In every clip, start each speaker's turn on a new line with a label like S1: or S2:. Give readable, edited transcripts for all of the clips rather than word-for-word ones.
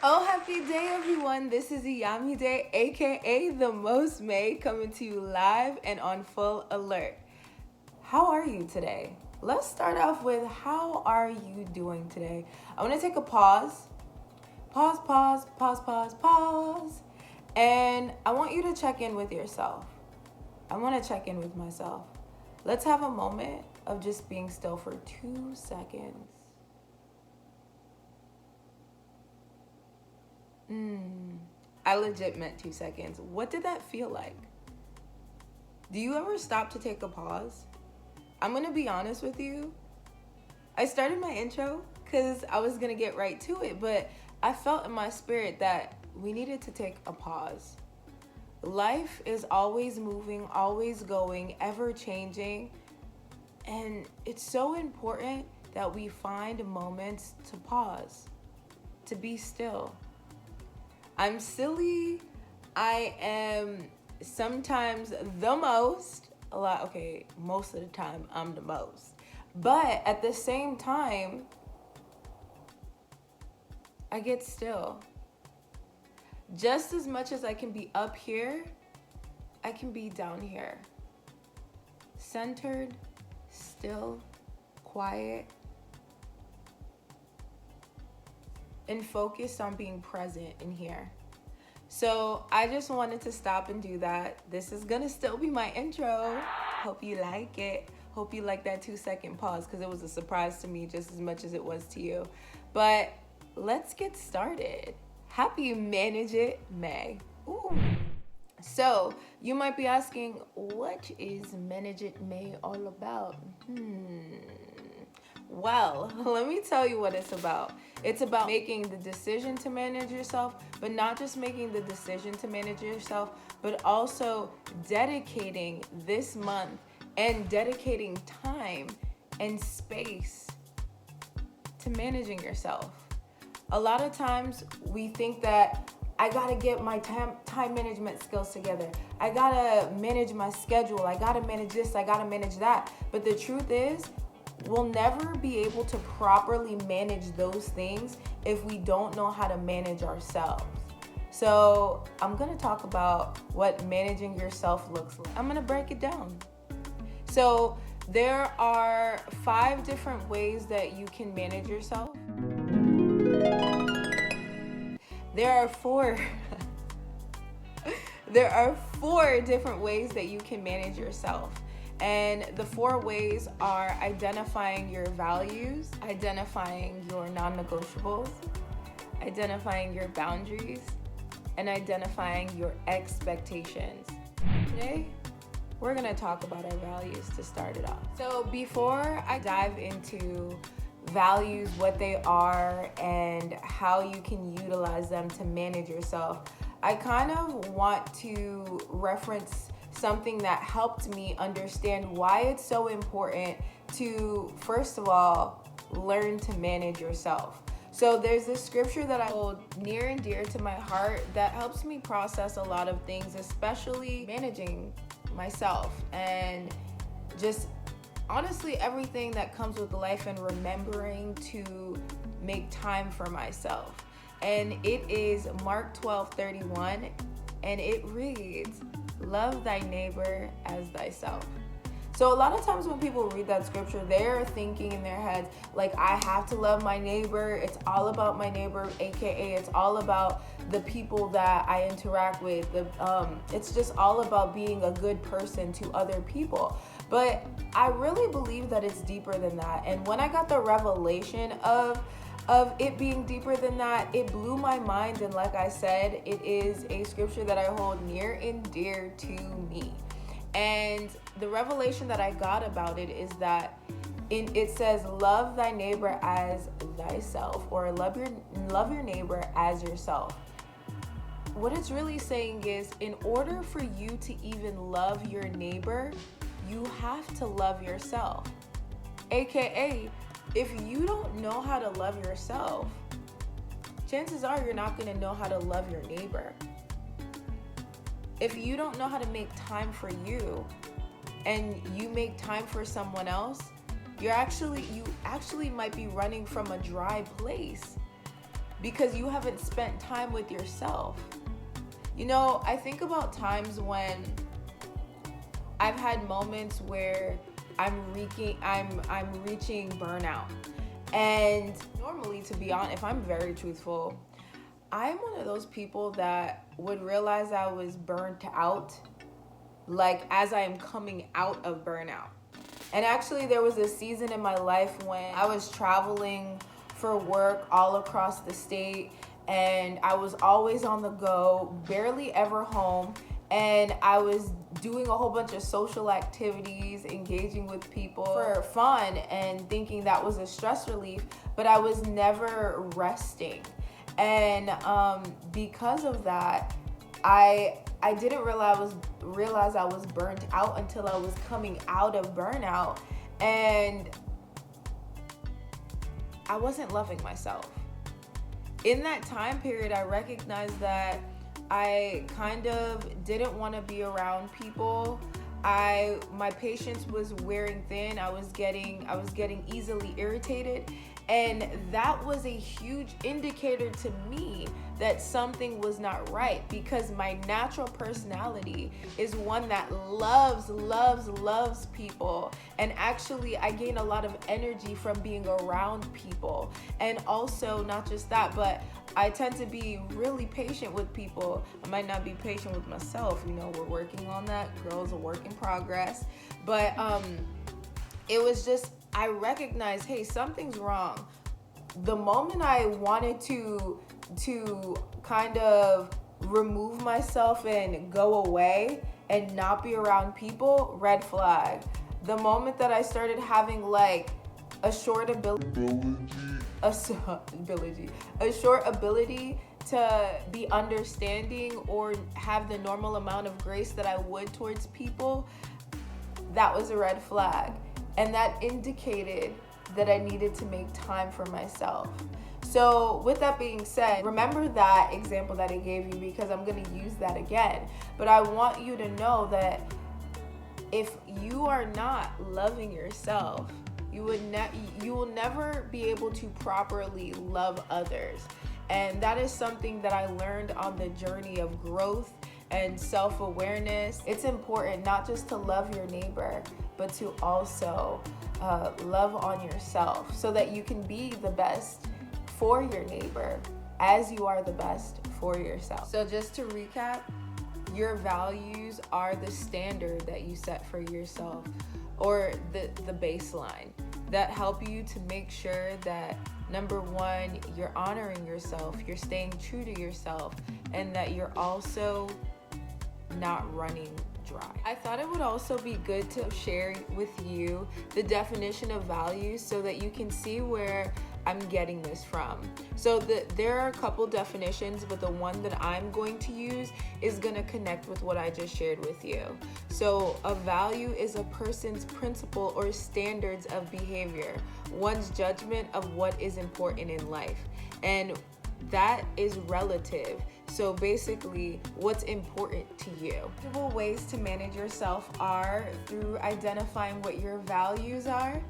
S1: Oh, happy day, everyone. This is Iyami Day, aka The Most Made, coming to you live and on full alert. How are you today? Let's start off with how are you doing today? I want to take a pause. Pause. And I want you to check in with yourself. I want to check in with myself. Let's have a moment of just being still for 2 seconds. I legit meant 2 seconds. What did that feel like? Do you ever stop to take a pause? I'm gonna be honest with you. I started my intro because I was gonna get right to it, but I felt in my spirit that we needed to take a pause. Life is always moving, always going, ever changing, and it's so important that we find moments to pause, to be still. I'm silly. I am sometimes the most. Most of the time I'm the most. But at the same time, I get still. Just as much as I can be up here, I can be down here. Centered, still, quiet, and focused on being present in here. So I just wanted to stop and do that. This is gonna still be my intro. Hope you like it. Hope you like that 2-second pause because it was a surprise to me just as much as it was to you. But let's get started. Happy Manage It May. Ooh. So you might be asking, what is Manage It May all about? Well, let me tell you what it's about. It's about making the decision to manage yourself, but not just making the decision to manage yourself, but also dedicating this month and dedicating time and space to managing yourself. A lot of times we think that I gotta get my time management skills together. I gotta manage my schedule. I gotta manage this. I gotta manage that. But the truth is, we'll never be able to properly manage those things if we don't know how to manage ourselves. So I'm gonna talk about what managing yourself looks like. I'm gonna break it down. So there are 5 different ways that you can manage yourself. There are 4 there are 4 different ways that you can manage yourself. And the 4 ways are identifying your values, identifying your non-negotiables, identifying your boundaries, and identifying your expectations. Today, we're gonna talk about our values to start it off. So before I dive into values, what they are, and how you can utilize them to manage yourself, I kind of want to reference something that helped me understand why it's so important to, first of all, learn to manage yourself. So there's this scripture that I hold near and dear to my heart that helps me process a lot of things, especially managing myself and just honestly everything that comes with life and remembering to make time for myself. And it is Mark 12:31, and it reads, "Love thy neighbor as thyself." So a lot of times when people read that scripture, they're thinking in their heads, like, I have to love my neighbor. It's all about my neighbor, aka it's all about the people that I interact with. It's just all about being a good person to other people. But I really believe that it's deeper than that. And when I got the revelation of it being deeper than that, it blew my mind. And like I said, it is a scripture that I hold near and dear to me. And the revelation that I got about it is that it says, love thy neighbor as thyself, or love your neighbor as yourself. What it's really saying is, in order for you to even love your neighbor, you have to love yourself. AKA, if you don't know how to love yourself, chances are you're not going to know how to love your neighbor. If you don't know how to make time for you and you make time for someone else, you actually might be running from a dry place. because you haven't spent time with yourself. You know, I think about times when I've had moments where I'm reaching burnout. And normally, to be honest, if I'm very truthful, I'm one of those people that would realize I was burnt out, like as I am coming out of burnout. And actually, there was a season in my life when I was traveling for work all across the state, and I was always on the go, barely ever home. And I was doing a whole bunch of social activities, engaging with people for fun and thinking that was a stress relief, but I was never resting. And because of that, I didn't realize I was burnt out until I was coming out of burnout, and I wasn't loving myself. In that time period, I recognized that I kind of didn't want to be around people. My patience was wearing thin. I was getting easily irritated, and that was a huge indicator to me that something was not right, because my natural personality is one that loves people. And actually, I gain a lot of energy from being around people. And also, not just that, but I tend to be really patient with people. I might not be patient with myself. You know, we're working on that. Girl's a work in progress. But it was just, I recognized, hey, something's wrong. The moment I wanted to kind of remove myself and go away and not be around people, red flag. The moment that I started having like a short ability to be understanding or have the normal amount of grace that I would towards people, that was a red flag. And that indicated that I needed to make time for myself. So with that being said, remember that example that I gave you, because I'm going to use that again. But I want you to know that if you are not loving yourself, you will never be able to properly love others. And that is something that I learned on the journey of growth and self-awareness. It's important not just to love your neighbor, but to also love on yourself, so that you can be the best for your neighbor as you are the best for yourself. So just to recap, your values are the standard that you set for yourself, or the baseline that help you to make sure that, number one, you're honoring yourself, you're staying true to yourself, and that you're also not running dry. I thought it would also be good to share with you the definition of values so that you can see where I'm getting this from. So there are a couple definitions, but the one that I'm going to use is going to connect with what I just shared with you. So a value is a person's principle or standards of behavior, one's judgment of what is important in life. And that is relative. So basically, what's important to you. Multiple ways to manage yourself are through identifying what your values are,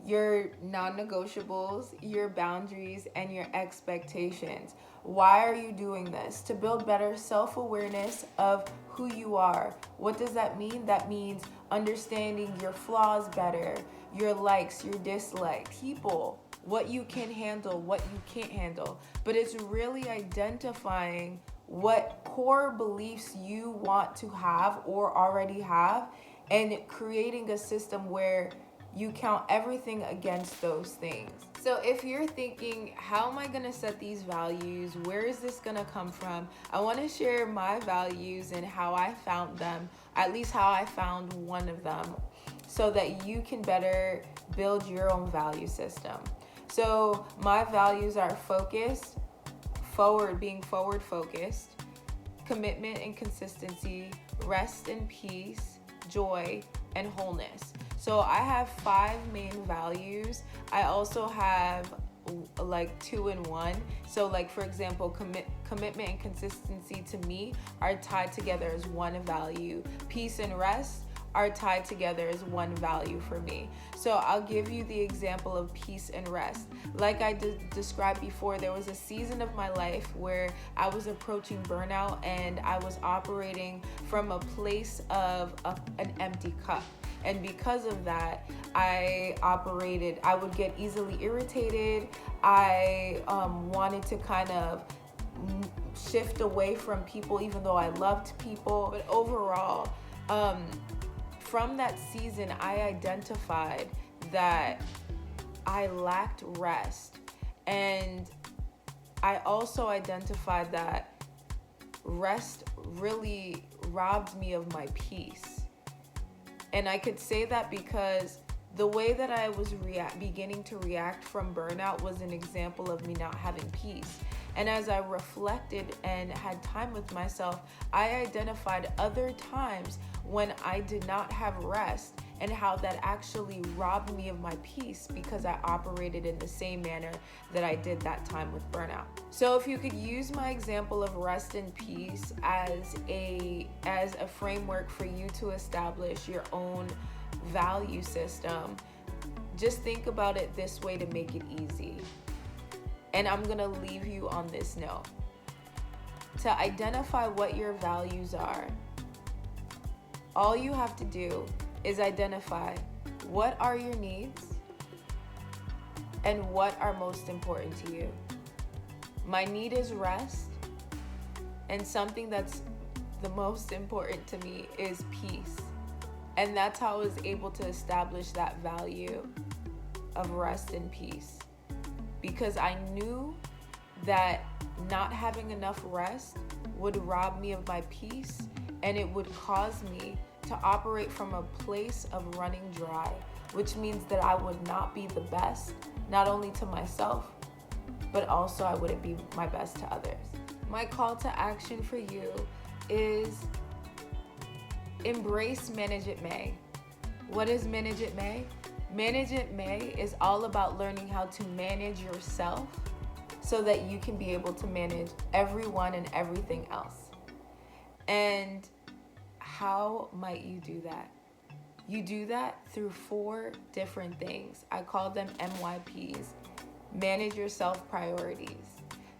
S1: your non-negotiables, your boundaries, and your expectations. Why are you doing this? To build better self-awareness of who you are. What does that mean? That means understanding your flaws better, your likes, your dislikes, people, what you can handle, what you can't handle. But it's really identifying what core beliefs you want to have or already have, and creating a system where you count everything against those things. So if you're thinking, how am I gonna set these values? Where is this gonna come from? I wanna share my values and how I found them, at least how I found one of them, so that you can better build your own value system. So my values are focused, being forward focused, commitment and consistency, rest and peace, joy, and wholeness. So I have 5 main values. I also have like 2 in 1. So like, for example, commitment and consistency to me are tied together as one value. Peace and rest are tied together as one value for me. So I'll give you the example of peace and rest. Like I described before, there was a season of my life where I was approaching burnout and I was operating from a place of an empty cup. And because of that, I would get easily irritated. I wanted to kind of shift away from people, even though I loved people. But overall, from that season, I identified that I lacked rest. And I also identified that rest really robbed me of my peace. And I could say that because the way that I was beginning to react from burnout was an example of me not having peace. And as I reflected and had time with myself, I identified other times when I did not have rest and how that actually robbed me of my peace because I operated in the same manner that I did that time with burnout. So if you could use my example of rest and peace as a framework for you to establish your own value system, just think about it this way to make it easy. And I'm gonna leave you on this note. To identify what your values are, all you have to do is identify what are your needs and what are most important to you. My need is rest, and something that's the most important to me is peace. And that's how I was able to establish that value of rest and peace. Because I knew that not having enough rest would rob me of my peace, and it would cause me to operate from a place of running dry, which means that I would not be the best, not only to myself, but also I wouldn't be my best to others. My call to action for you is embrace Manage It May. What is Manage It May? Manage It May is all about learning how to manage yourself so that you can be able to manage everyone and everything else. And how might you do that? You do that through 4 different things. I call them MYPs, manage yourself priorities.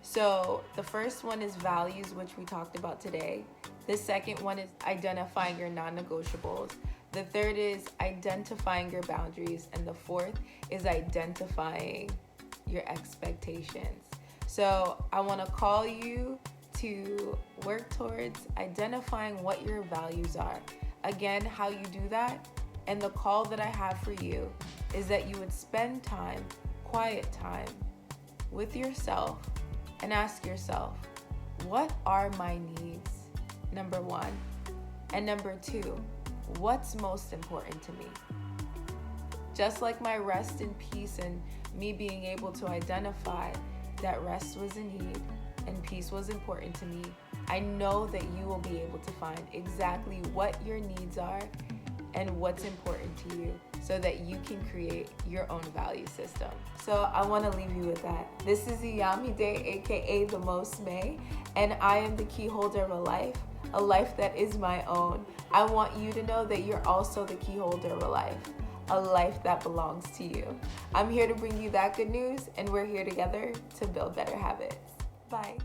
S1: So the first one is values, which we talked about today. The second one is identifying your non-negotiables. The third is identifying your boundaries. And the fourth is identifying your expectations. So I want to call you to work towards identifying what your values are. Again, how you do that, and the call that I have for you is that you would spend time, quiet time, with yourself and ask yourself, what are my needs? Number 1. And number 2, what's most important to me? Just like my rest and peace and me being able to identify that rest was a need and peace was important to me, I know that you will be able to find exactly what your needs are and what's important to you so that you can create your own value system. So I want to leave you with that. This is Iyamide, aka the Most May, and I am the key holder of a life that is my own. I want you to know that you're also the key holder of a life that belongs to you. I'm here to bring you that good news, and we're here together to build better habits. Bye.